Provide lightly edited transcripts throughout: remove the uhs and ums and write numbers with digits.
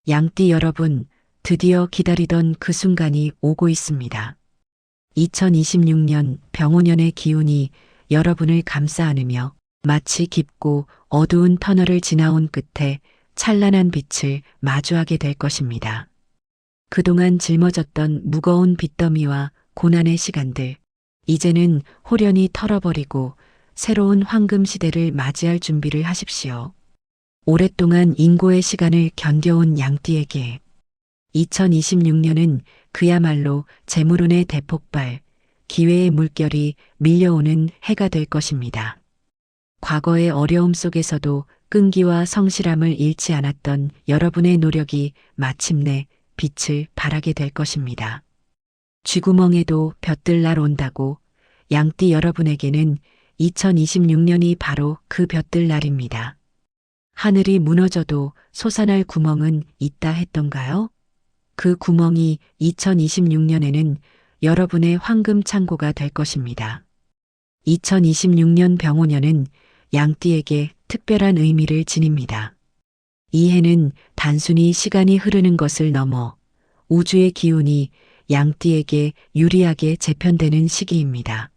양띠 여러분, 드디어 기다리던 그 순간이 오고 있습니다. 2026년 병오년의 기운이 여러분을 감싸 안으며 마치 깊고 어두운 터널을 지나온 끝에 찬란한 빛을 마주하게 될 것입니다. 그동안 짊어졌던 무거운 빚더미와 고난의 시간들, 이제는 호련히 털어버리고 새로운 황금 시대를 맞이할 준비를 하십시오. 오랫동안 인고의 시간을 견뎌온 양띠에게 2026년은 그야말로 재물운의 대폭발, 기회의 물결이 밀려오는 해가 될 것입니다. 과거의 어려움 속에서도 끈기와 성실함을 잃지 않았던 여러분의 노력이 마침내 빛을 발하게 될 것입니다. 쥐구멍에도 볕들 날 온다고 양띠 여러분에게는 2026년이 바로 그 볕들 날입니다. 하늘이 무너져도 솟아날 구멍은 있다 했던가요? 그 구멍이 2026년에는 여러분의 황금 창고가 될 것입니다. 2026년 병오년은 양띠에게 특별한 의미를 지닙니다. 이 해는 단순히 시간이 흐르는 것을 넘어 우주의 기운이 양띠에게 유리하게 재편되는 시기입니다.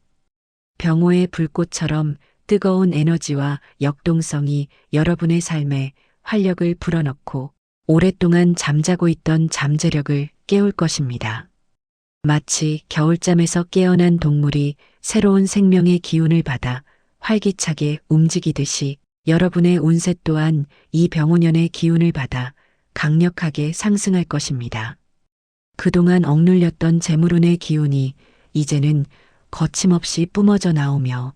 병오의 불꽃처럼 뜨거운 에너지와 역동성이 여러분의 삶에 활력을 불어넣고 오랫동안 잠자고 있던 잠재력을 깨울 것입니다. 마치 겨울잠에서 깨어난 동물이 새로운 생명의 기운을 받아 활기차게 움직이듯이 여러분의 운세 또한 이 병오년의 기운을 받아 강력하게 상승할 것입니다. 그동안 억눌렸던 재물운의 기운이 이제는 거침없이 뿜어져 나오며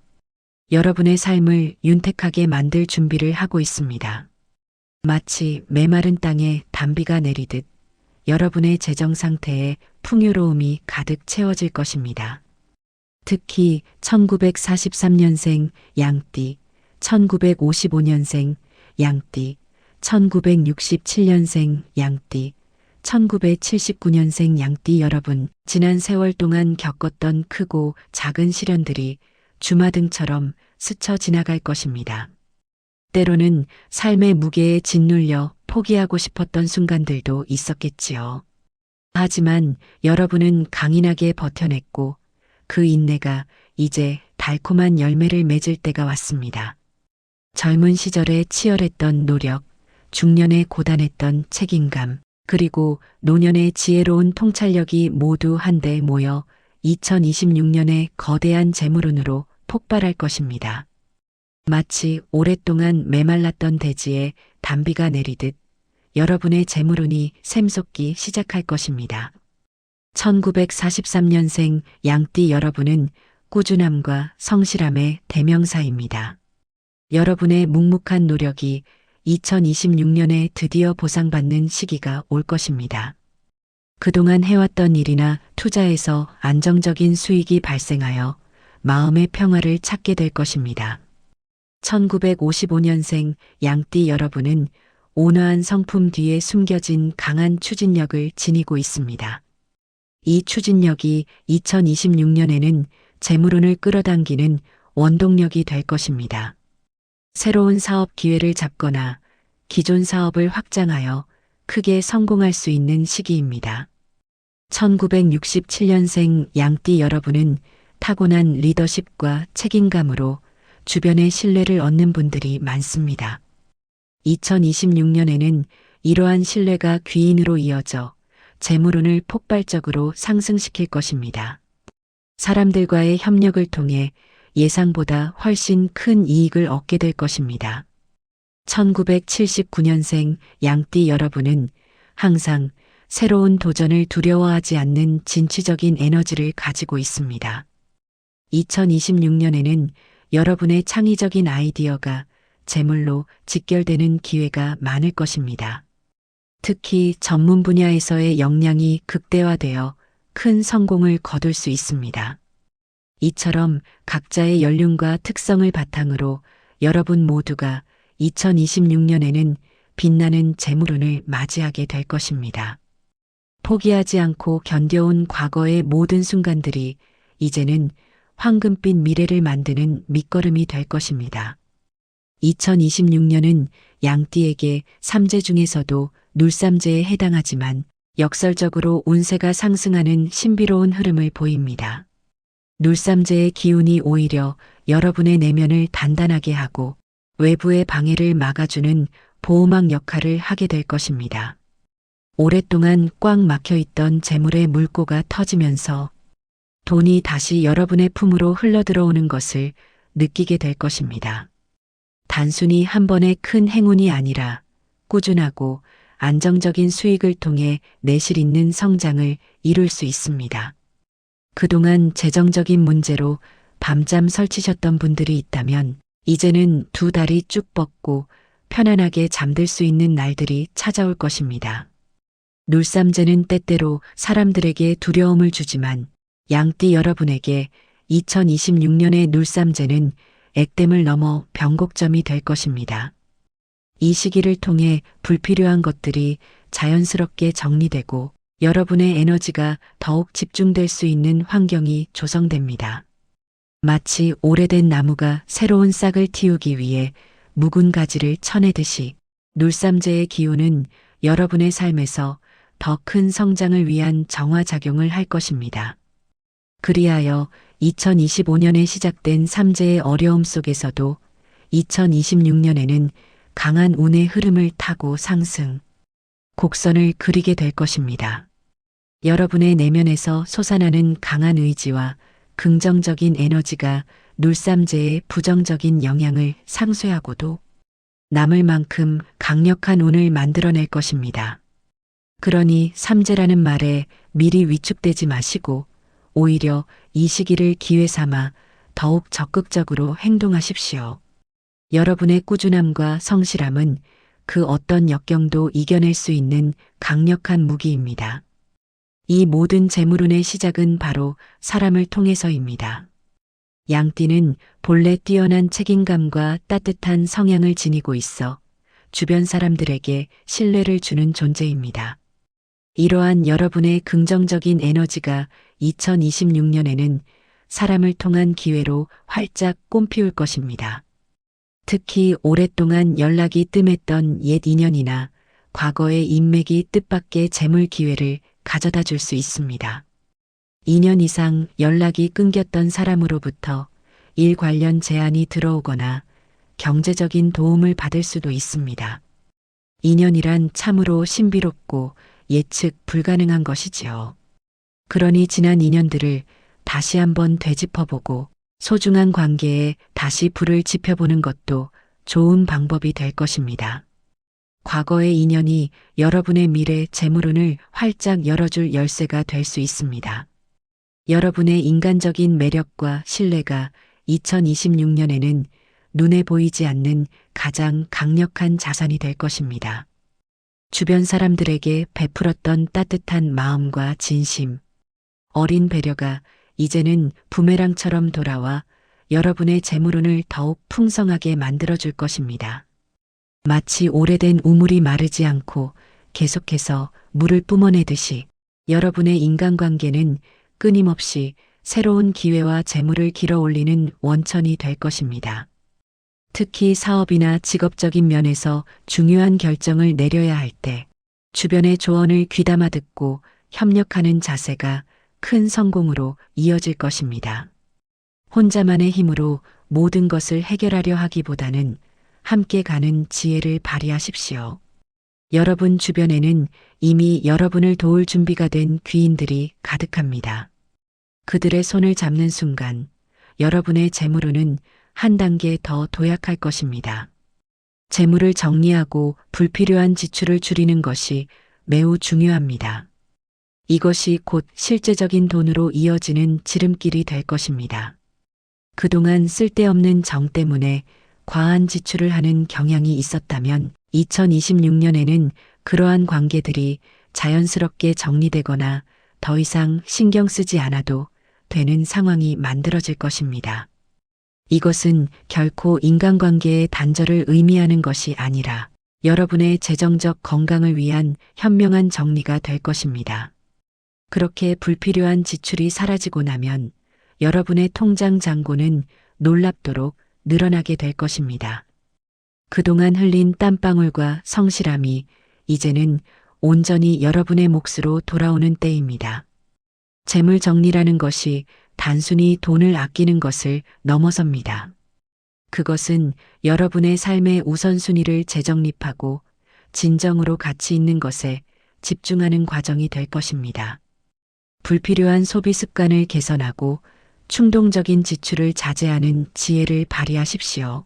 여러분의 삶을 윤택하게 만들 준비를 하고 있습니다. 마치 메마른 땅에 단비가 내리듯 여러분의 재정 상태에 풍요로움이 가득 채워질 것입니다. 특히 1943년생 양띠, 1955년생 양띠, 1967년생 양띠, 1979년생 양띠 여러분, 지난 세월 동안 겪었던 크고 작은 시련들이 주마등처럼 스쳐 지나갈 것입니다. 때로는 삶의 무게에 짓눌려 포기하고 싶었던 순간들도 있었겠지요. 하지만 여러분은 강인하게 버텨냈고 그 인내가 이제 달콤한 열매를 맺을 때가 왔습니다. 젊은 시절에 치열했던 노력, 중년에 고단했던 책임감, 그리고 노년의 지혜로운 통찰력이 모두 한데 모여 2026년에 거대한 재물운으로 폭발할 것입니다. 마치 오랫동안 메말랐던 대지에 단비가 내리듯 여러분의 재물운이 샘솟기 시작할 것입니다. 1943년생 양띠 여러분은 꾸준함과 성실함의 대명사입니다. 여러분의 묵묵한 노력이 2026년에 드디어 보상받는 시기가 올 것입니다. 그동안 해왔던 일이나 투자에서 안정적인 수익이 발생하여 마음의 평화를 찾게 될 것입니다. 1955년생 양띠 여러분은 온화한 성품 뒤에 숨겨진 강한 추진력을 지니고 있습니다. 이 추진력이 2026년에는 재물운을 끌어당기는 원동력이 될 것입니다. 새로운 사업 기회를 잡거나 기존 사업을 확장하여 크게 성공할 수 있는 시기입니다. 1967년생 양띠 여러분은 타고난 리더십과 책임감으로 주변의 신뢰를 얻는 분들이 많습니다. 2026년에는 이러한 신뢰가 귀인으로 이어져 재물운을 폭발적으로 상승시킬 것입니다. 사람들과의 협력을 통해 예상보다 훨씬 큰 이익을 얻게 될 것입니다. 1979년생 양띠 여러분은 항상 새로운 도전을 두려워하지 않는 진취적인 에너지를 가지고 있습니다. 2026년에는 여러분의 창의적인 아이디어가 재물로 직결되는 기회가 많을 것입니다. 특히 전문 분야에서의 역량이 극대화되어 큰 성공을 거둘 수 있습니다. 이처럼 각자의 연륜과 특성을 바탕으로 여러분 모두가 2026년에는 빛나는 재물운을 맞이하게 될 것입니다. 포기하지 않고 견뎌온 과거의 모든 순간들이 이제는 황금빛 미래를 만드는 밑거름이 될 것입니다. 2026년은 양띠에게 삼재 중에서도 눌삼제에 해당하지만 역설적으로 운세가 상승하는 신비로운 흐름을 보입니다. 눌삼제의 기운이 오히려 여러분의 내면을 단단하게 하고 외부의 방해를 막아주는 보호막 역할을 하게 될 것입니다. 오랫동안 꽉 막혀 있던 재물의 물꼬가 터지면서 돈이 다시 여러분의 품으로 흘러들어오는 것을 느끼게 될 것입니다. 단순히 한 번의 큰 행운이 아니라 꾸준하고 안정적인 수익을 통해 내실 있는 성장을 이룰 수 있습니다. 그동안 재정적인 문제로 밤잠 설치셨던 분들이 있다면 이제는 두 다리 쭉 뻗고 편안하게 잠들 수 있는 날들이 찾아올 것입니다. 눌삼제는 때때로 사람들에게 두려움을 주지만 양띠 여러분에게 2026년의 눌삼제는 액땜을 넘어 변곡점이 될 것입니다. 이 시기를 통해 불필요한 것들이 자연스럽게 정리되고 여러분의 에너지가 더욱 집중될 수 있는 환경이 조성됩니다. 마치 오래된 나무가 새로운 싹을 틔우기 위해 묵은 가지를 쳐내듯이 눌삼제의 기운은 여러분의 삶에서 더 큰 성장을 위한 정화작용을 할 것입니다. 그리하여 2025년에 시작된 삼재의 어려움 속에서도 2026년에는 강한 운의 흐름을 타고 상승, 곡선을 그리게 될 것입니다. 여러분의 내면에서 솟아나는 강한 의지와 긍정적인 에너지가 눌삼재의 부정적인 영향을 상쇄하고도 남을 만큼 강력한 운을 만들어낼 것입니다. 그러니 삼재라는 말에 미리 위축되지 마시고 오히려 이 시기를 기회 삼아 더욱 적극적으로 행동하십시오. 여러분의 꾸준함과 성실함은 그 어떤 역경도 이겨낼 수 있는 강력한 무기입니다. 이 모든 재물운의 시작은 바로 사람을 통해서입니다. 양띠는 본래 뛰어난 책임감과 따뜻한 성향을 지니고 있어 주변 사람들에게 신뢰를 주는 존재입니다. 이러한 여러분의 긍정적인 에너지가 2026년에는 사람을 통한 기회로 활짝 꽃피울 것입니다. 특히 오랫동안 연락이 뜸했던 옛 인연이나 과거의 인맥이 뜻밖의 재물 기회를 가져다 줄 수 있습니다. 2년 이상 연락이 끊겼던 사람으로부터 일 관련 제안이 들어오거나 경제적인 도움을 받을 수도 있습니다. 인연이란 참으로 신비롭고 예측 불가능한 것이지요. 그러니 지난 인연들을 다시 한번 되짚어보고 소중한 관계에 다시 불을 지펴보는 것도 좋은 방법이 될 것입니다. 과거의 인연이 여러분의 미래 재물운을 활짝 열어줄 열쇠가 될 수 있습니다. 여러분의 인간적인 매력과 신뢰가 2026년에는 눈에 보이지 않는 가장 강력한 자산이 될 것입니다. 주변 사람들에게 베풀었던 따뜻한 마음과 진심, 어린 배려가 이제는 부메랑처럼 돌아와 여러분의 재물운을 더욱 풍성하게 만들어줄 것입니다. 마치 오래된 우물이 마르지 않고 계속해서 물을 뿜어내듯이 여러분의 인간관계는 끊임없이 새로운 기회와 재물을 길어올리는 원천이 될 것입니다. 특히 사업이나 직업적인 면에서 중요한 결정을 내려야 할 때 주변의 조언을 귀담아 듣고 협력하는 자세가 큰 성공으로 이어질 것입니다. 혼자만의 힘으로 모든 것을 해결하려 하기보다는 함께 가는 지혜를 발휘하십시오. 여러분 주변에는 이미 여러분을 도울 준비가 된 귀인들이 가득합니다. 그들의 손을 잡는 순간 여러분의 재물운은 한 단계 더 도약할 것입니다. 재물을 정리하고 불필요한 지출을 줄이는 것이 매우 중요합니다. 이것이 곧 실제적인 돈으로 이어지는 지름길이 될 것입니다. 그동안 쓸데없는 정 때문에 과한 지출을 하는 경향이 있었다면 2026년에는 그러한 관계들이 자연스럽게 정리되거나 더 이상 신경 쓰지 않아도 되는 상황이 만들어질 것입니다. 이것은 결코 인간관계의 단절을 의미하는 것이 아니라 여러분의 재정적 건강을 위한 현명한 정리가 될 것입니다. 그렇게 불필요한 지출이 사라지고 나면 여러분의 통장 잔고는 놀랍도록 늘어나게 될 것입니다. 그동안 흘린 땀방울과 성실함이 이제는 온전히 여러분의 몫으로 돌아오는 때입니다. 재물 정리라는 것이 단순히 돈을 아끼는 것을 넘어섭니다. 그것은 여러분의 삶의 우선순위를 재정립하고 진정으로 가치 있는 것에 집중하는 과정이 될 것입니다. 불필요한 소비 습관을 개선하고 충동적인 지출을 자제하는 지혜를 발휘하십시오.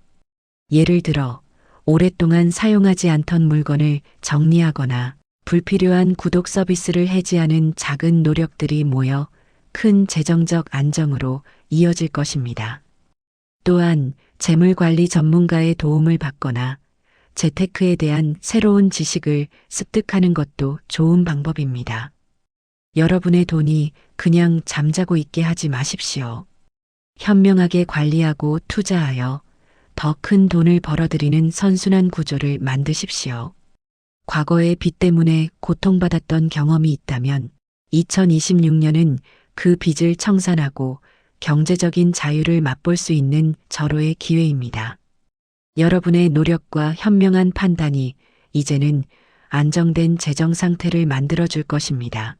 예를 들어, 오랫동안 사용하지 않던 물건을 정리하거나 불필요한 구독 서비스를 해지하는 작은 노력들이 모여 큰 재정적 안정으로 이어질 것입니다. 또한 재물관리 전문가의 도움을 받거나 재테크에 대한 새로운 지식을 습득하는 것도 좋은 방법입니다. 여러분의 돈이 그냥 잠자고 있게 하지 마십시오. 현명하게 관리하고 투자하여 더 큰 돈을 벌어들이는 선순환 구조를 만드십시오. 과거의 빚 때문에 고통받았던 경험이 있다면 2026년은 그 빚을 청산하고 경제적인 자유를 맛볼 수 있는 절호의 기회입니다. 여러분의 노력과 현명한 판단이 이제는 안정된 재정 상태를 만들어줄 것입니다.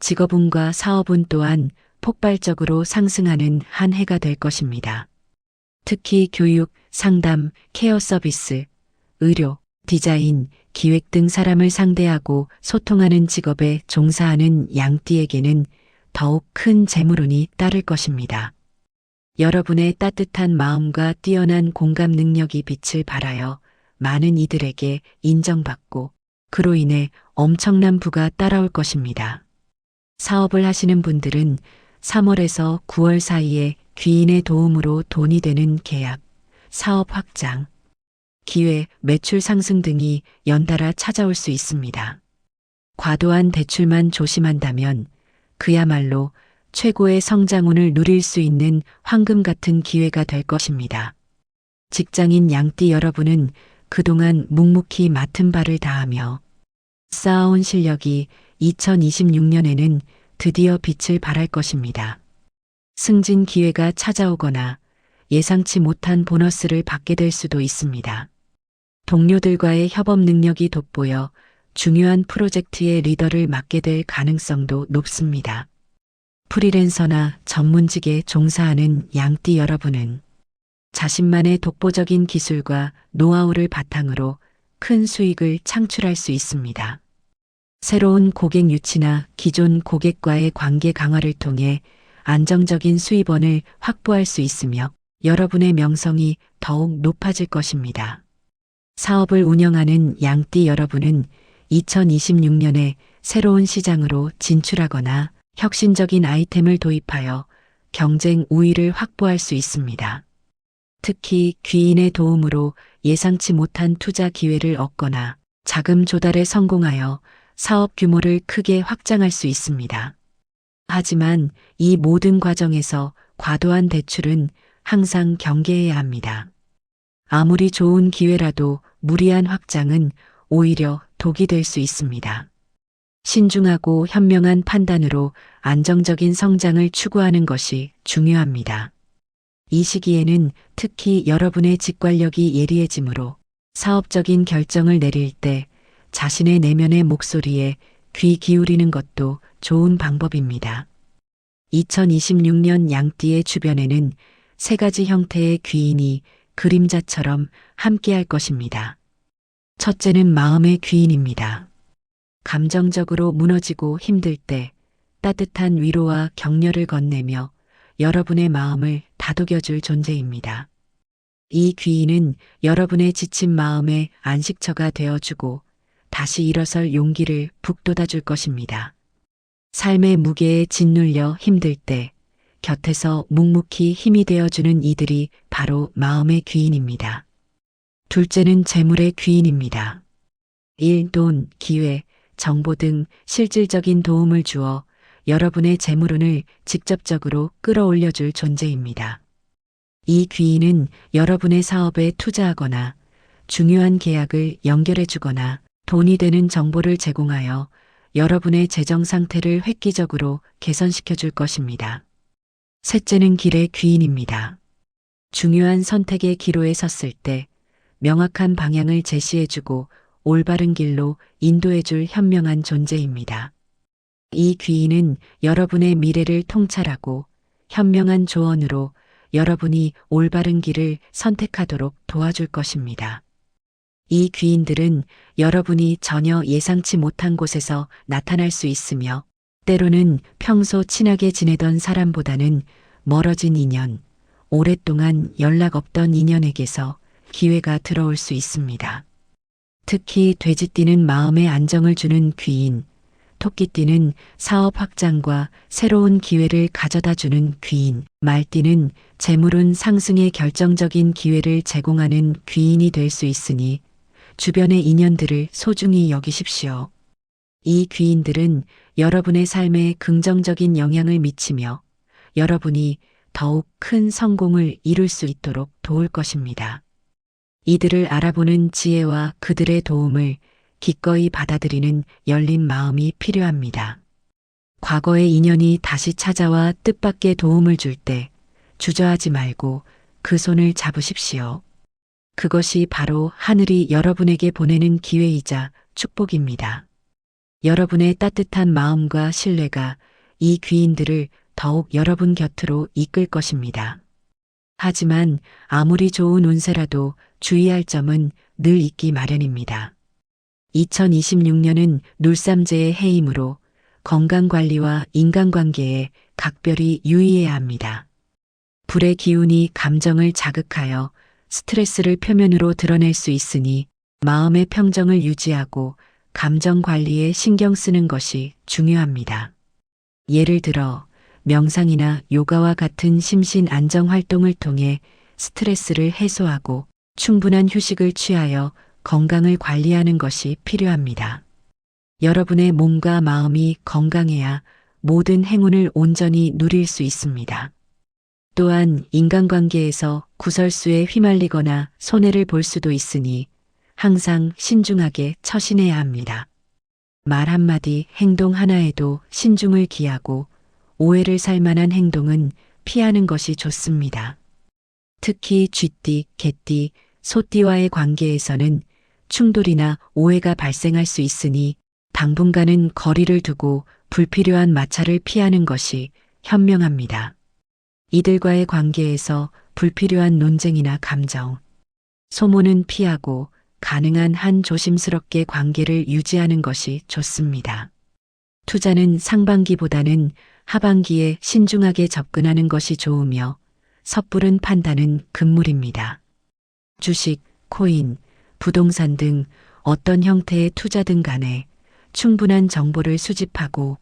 직업운과 사업운 또한 폭발적으로 상승하는 한 해가 될 것입니다. 특히 교육, 상담, 케어 서비스, 의료, 디자인, 기획 등 사람을 상대하고 소통하는 직업에 종사하는 양띠에게는 더욱 큰 재물운이 따를 것입니다. 여러분의 따뜻한 마음과 뛰어난 공감 능력이 빛을 발하여 많은 이들에게 인정받고 그로 인해 엄청난 부가 따라올 것입니다. 사업을 하시는 분들은 3월에서 9월 사이에 귀인의 도움으로 돈이 되는 계약, 사업 확장, 기회, 매출 상승 등이 연달아 찾아올 수 있습니다. 과도한 대출만 조심한다면 그야말로 최고의 성장운을 누릴 수 있는 황금 같은 기회가 될 것입니다. 직장인 양띠 여러분은 그동안 묵묵히 맡은 바를 다하며 쌓아온 실력이 2026년에는 드디어 빛을 발할 것입니다. 승진 기회가 찾아오거나 예상치 못한 보너스를 받게 될 수도 있습니다. 동료들과의 협업 능력이 돋보여 중요한 프로젝트의 리더를 맡게 될 가능성도 높습니다. 프리랜서나 전문직에 종사하는 양띠 여러분은 자신만의 독보적인 기술과 노하우를 바탕으로 큰 수익을 창출할 수 있습니다. 새로운 고객 유치나 기존 고객과의 관계 강화를 통해 안정적인 수입원을 확보할 수 있으며 여러분의 명성이 더욱 높아질 것입니다. 사업을 운영하는 양띠 여러분은 2026년에 새로운 시장으로 진출하거나 혁신적인 아이템을 도입하여 경쟁 우위를 확보할 수 있습니다. 특히 귀인의 도움으로 예상치 못한 투자 기회를 얻거나 자금 조달에 성공하여 사업 규모를 크게 확장할 수 있습니다. 하지만 이 모든 과정에서 과도한 대출은 항상 경계해야 합니다. 아무리 좋은 기회라도 무리한 확장은 오히려 독이 될 수 있습니다. 신중하고 현명한 판단으로 안정적인 성장을 추구하는 것이 중요합니다. 이 시기에는 특히 여러분의 직관력이 예리해지므로 사업적인 결정을 내릴 때 자신의 내면의 목소리에 귀 기울이는 것도 좋은 방법입니다. 2026년 양띠의 주변에는 세 가지 형태의 귀인이 그림자처럼 함께할 것입니다. 첫째는 마음의 귀인입니다. 감정적으로 무너지고 힘들 때 따뜻한 위로와 격려를 건네며 여러분의 마음을 다독여줄 존재입니다. 이 귀인은 여러분의 지친 마음의 안식처가 되어주고 다시 일어설 용기를 북돋아줄 것입니다. 삶의 무게에 짓눌려 힘들 때 곁에서 묵묵히 힘이 되어주는 이들이 바로 마음의 귀인입니다. 둘째는 재물의 귀인입니다. 일, 돈, 기회, 정보 등 실질적인 도움을 주어 여러분의 재물운을 직접적으로 끌어올려줄 존재입니다. 이 귀인은 여러분의 사업에 투자하거나 중요한 계약을 연결해주거나 돈이 되는 정보를 제공하여 여러분의 재정 상태를 획기적으로 개선시켜 줄 것입니다. 셋째는 길의 귀인입니다. 중요한 선택의 기로에 섰을 때 명확한 방향을 제시해주고 올바른 길로 인도해줄 현명한 존재입니다. 이 귀인은 여러분의 미래를 통찰하고 현명한 조언으로 여러분이 올바른 길을 선택하도록 도와줄 것입니다. 이 귀인들은 여러분이 전혀 예상치 못한 곳에서 나타날 수 있으며 때로는 평소 친하게 지내던 사람보다는 멀어진 인연, 오랫동안 연락 없던 인연에게서 기회가 들어올 수 있습니다. 특히 돼지띠는 마음의 안정을 주는 귀인, 토끼띠는 사업 확장과 새로운 기회를 가져다 주는 귀인, 말띠는 재물운 상승의 결정적인 기회를 제공하는 귀인이 될 수 있으니 주변의 인연들을 소중히 여기십시오. 이 귀인들은 여러분의 삶에 긍정적인 영향을 미치며 여러분이 더욱 큰 성공을 이룰 수 있도록 도울 것입니다. 이들을 알아보는 지혜와 그들의 도움을 기꺼이 받아들이는 열린 마음이 필요합니다. 과거의 인연이 다시 찾아와 뜻밖의 도움을 줄 때 주저하지 말고 그 손을 잡으십시오. 그것이 바로 하늘이 여러분에게 보내는 기회이자 축복입니다. 여러분의 따뜻한 마음과 신뢰가 이 귀인들을 더욱 여러분 곁으로 이끌 것입니다. 하지만 아무리 좋은 운세라도 주의할 점은 늘 있기 마련입니다. 2026년은 눌삼재의 해이므로 건강관리와 인간관계에 각별히 유의해야 합니다. 불의 기운이 감정을 자극하여 스트레스를 표면으로 드러낼 수 있으니 마음의 평정을 유지하고 감정 관리에 신경 쓰는 것이 중요합니다. 예를 들어 명상이나 요가와 같은 심신 안정 활동을 통해 스트레스를 해소하고 충분한 휴식을 취하여 건강을 관리하는 것이 필요합니다. 여러분의 몸과 마음이 건강해야 모든 행운을 온전히 누릴 수 있습니다. 또한 인간관계에서 구설수에 휘말리거나 손해를 볼 수도 있으니 항상 신중하게 처신해야 합니다. 말 한마디, 행동 하나에도 신중을 기하고 오해를 살 만한 행동은 피하는 것이 좋습니다. 특히 쥐띠, 개띠, 소띠와의 관계에서는 충돌이나 오해가 발생할 수 있으니 당분간은 거리를 두고 불필요한 마찰을 피하는 것이 현명합니다. 이들과의 관계에서 불필요한 논쟁이나 감정, 소모는 피하고 가능한 한 조심스럽게 관계를 유지하는 것이 좋습니다. 투자는 상반기보다는 하반기에 신중하게 접근하는 것이 좋으며 섣부른 판단은 금물입니다. 주식, 코인, 부동산 등 어떤 형태의 투자든 간에 충분한 정보를 수집하고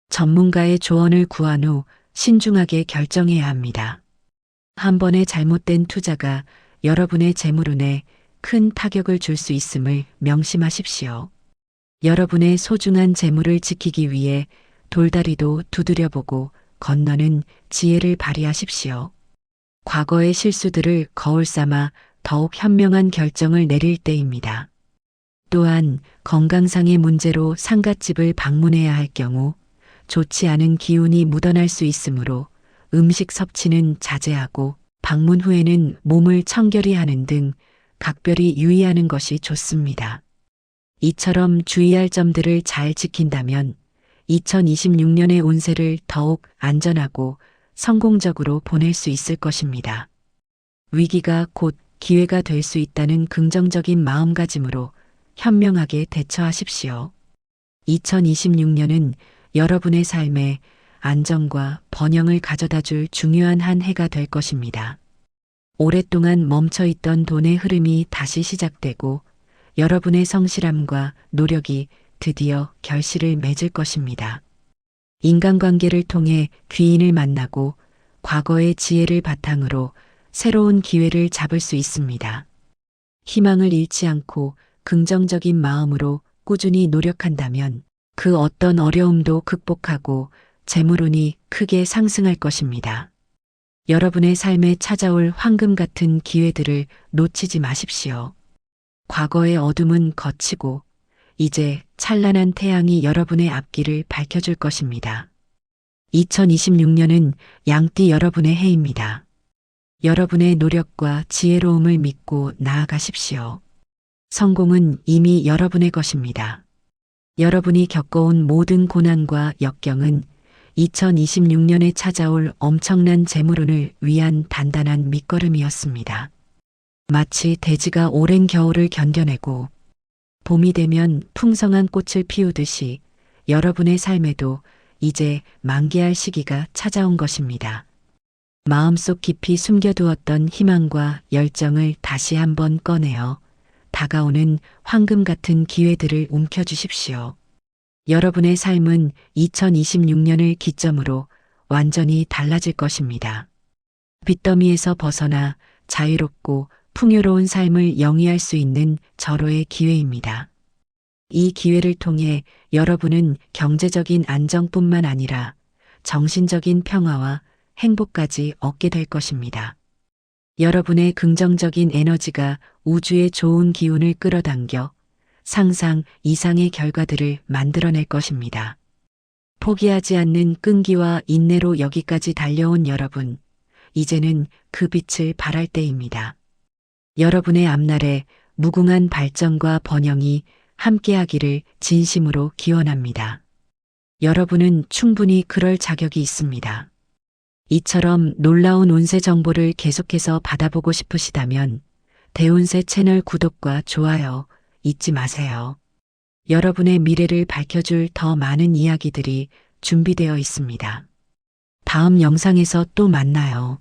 전문가의 조언을 구한 후 신중하게 결정해야 합니다. 한 번의 잘못된 투자가 여러분의 재물운에 큰 타격을 줄 수 있음을 명심하십시오. 여러분의 소중한 재물을 지키기 위해 돌다리도 두드려보고 건너는 지혜를 발휘하십시오. 과거의 실수들을 거울 삼아 더욱 현명한 결정을 내릴 때입니다. 또한 건강상의 문제로 상갓집을 방문해야 할 경우 좋지 않은 기운이 묻어날 수 있으므로 음식 섭취는 자제하고 방문 후에는 몸을 청결히 하는 등 각별히 유의하는 것이 좋습니다. 이처럼 주의할 점들을 잘 지킨다면 2026년의 운세를 더욱 안전하고 성공적으로 보낼 수 있을 것입니다. 위기가 곧 기회가 될 수 있다는 긍정적인 마음가짐으로 현명하게 대처하십시오. 2026년은 여러분의 삶에 안정과 번영을 가져다 줄 중요한 한 해가 될 것입니다. 오랫동안 멈춰있던 돈의 흐름이 다시 시작되고 여러분의 성실함과 노력이 드디어 결실을 맺을 것입니다. 인간관계를 통해 귀인을 만나고 과거의 지혜를 바탕으로 새로운 기회를 잡을 수 있습니다. 희망을 잃지 않고 긍정적인 마음으로 꾸준히 노력한다면 그 어떤 어려움도 극복하고 재물운이 크게 상승할 것입니다. 여러분의 삶에 찾아올 황금 같은 기회들을 놓치지 마십시오. 과거의 어둠은 걷히고 이제 찬란한 태양이 여러분의 앞길을 밝혀줄 것입니다. 2026년은 양띠 여러분의 해입니다. 여러분의 노력과 지혜로움을 믿고 나아가십시오. 성공은 이미 여러분의 것입니다. 여러분이 겪어온 모든 고난과 역경은 2026년에 찾아올 엄청난 재물운을 위한 단단한 밑거름이었습니다. 마치 돼지가 오랜 겨울을 견뎌내고 봄이 되면 풍성한 꽃을 피우듯이 여러분의 삶에도 이제 만개할 시기가 찾아온 것입니다. 마음속 깊이 숨겨두었던 희망과 열정을 다시 한번 꺼내어 다가오는 황금 같은 기회들을 움켜쥐십시오. 여러분의 삶은 2026년을 기점으로 완전히 달라질 것입니다. 빚더미에서 벗어나 자유롭고 풍요로운 삶을 영위할 수 있는 절호의 기회입니다. 이 기회를 통해 여러분은 경제적인 안정뿐만 아니라 정신적인 평화와 행복까지 얻게 될 것입니다. 여러분의 긍정적인 에너지가 우주의 좋은 기운을 끌어당겨 상상 이상의 결과들을 만들어낼 것입니다. 포기하지 않는 끈기와 인내로 여기까지 달려온 여러분, 이제는 그 빛을 발할 때입니다. 여러분의 앞날에 무궁한 발전과 번영이 함께하기를 진심으로 기원합니다. 여러분은 충분히 그럴 자격이 있습니다. 이처럼 놀라운 운세 정보를 계속해서 받아보고 싶으시다면 대운세 채널 구독과 좋아요 잊지 마세요. 여러분의 미래를 밝혀줄 더 많은 이야기들이 준비되어 있습니다. 다음 영상에서 또 만나요.